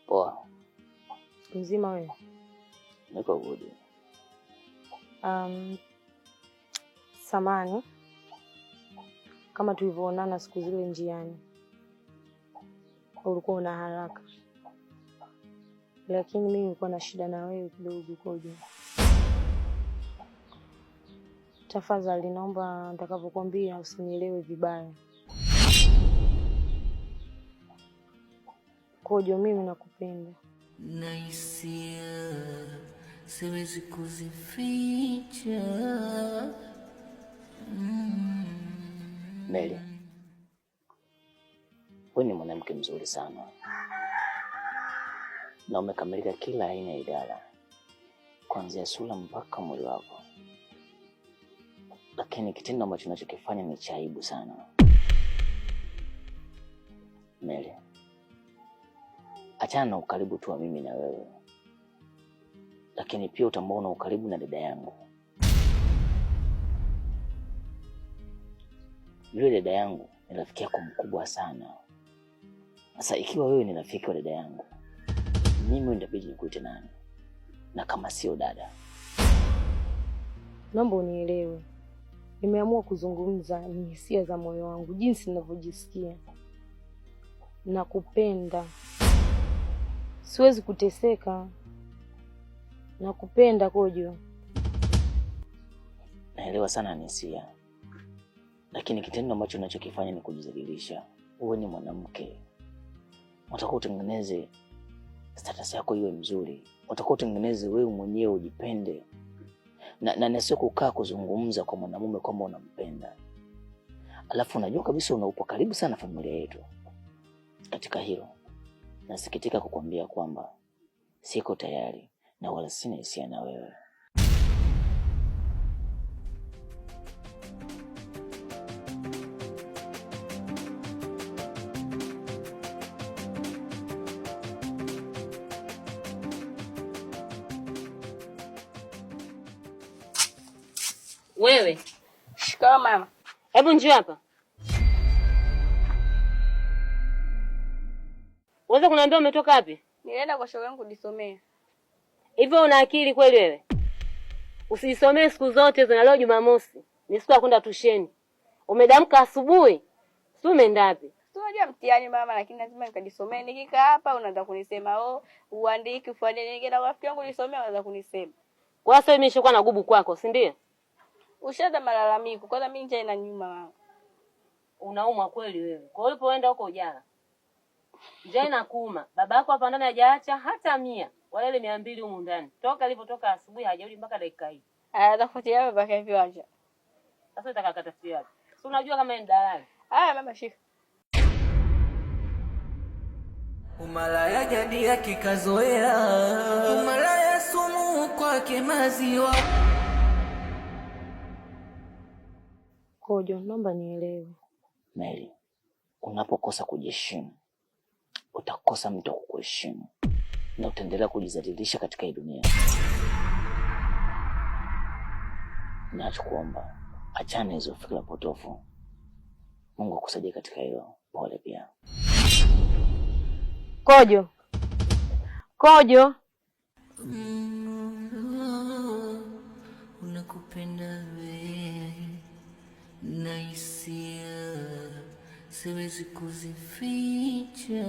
Poa. Mzima wewe? Niko good. Samani kama tulivyoonana siku zile njiani, ulikuwa una haraka, lakini mimi nilikuwa na shida na wewe kidogo. Koje? Tafadhali naomba nitakapokuambia usinielewe vibaya. Koje, mimi nakupenda. Naisia siwezi kuzificha. Meli, wewe ni mwanamke mzuri sana na umekamilika kila aina ya idara, kuanzia sura mpaka mwili wako, lakini kitendo ambacho unachokifanya ni cha aibu sana. Meli, achana na ukaribu tu wa mimi na wewe, lakini pia utamwona ukaribu na dada yangu. Yule dada yangu ni rafiki yako mkubwa sana. Sasa ikiwa wewe ni rafiki wa dada yangu, mimi ndabidi nikuite nani? Na kama sio dada? Naomba unielewe. Nimeamua kuzungumza ni hisia za moyo wangu, jinsi ninavyojisikia. Nakupenda. Siwezi kuteseka. Nakupenda Kojo. Naelewa sana Nisia, lakini kitendo ambacho unachokifanya ni kujidhalilisha. Wewe ni mwanamke, unataka utengeneze status yako iwe mzuri, unataka utengeneze wewe mwenyewe ujipende, na sio kukaa kuzungumza kwa mwanamume kwamba unampenda. Alafu unajua kabisa unaupo karibu sana familia yetu. Katika hilo nasikitika kukwambia kwamba siko tayari na wala sina hisia na wewe. Wewe. Shikamoo mama. Hebu njoo hapa. Unaweza kuniambia umetoka wapi? Nilienda kwa shoga yangu kujisomea. Hivyo una akili kweli wewe? Usisomee siku zote hizo, na leo Jumamosi ni siku ya kwenda tusheni. Umedamka asubuhi? Si umeenda wapi? Unajua mtihani mama, lakini lazima nikajisomee. Nikikaa hapa unaanza kunisema uandike ufanye nini, na rafiki yangu nisomea unaanza kunisema. Kwa sababu mimi nishakuwa na gubu kwako, si ndio? Ushaanza malalamiko. Kwanza mimi njaa inaniuma mama. Unaumwa kweli wewe? Kwa hiyo ulipoenda huko jana, njaa inakuuma. Baba yako hapa ndani hajaacha hata 100, wala ile 200 humu ndani. Toka alipotoka asubuhi hajarudi mpaka dakika hii. Atafutia wewe baka viwanja. Sasa utakakatafutia wapi? Si unajua kama ni dalali. Haya mama, shika. Umalaya jadi yake kazoea, umalaya sumu kwake maziwa. Kojo, naomba nielewe. Meli, unapokosa kujiheshimu, utakosa mtu wa kukuheshimu na utaendelea kujidhalilisha katika hii dunia. Nachokuomba, achana hizo fikra potofu. Mungu akusaidie katika hilo. Pole pia. Kojo. Kojo. Unakupenda wewe, naisia siwezi kuzificha.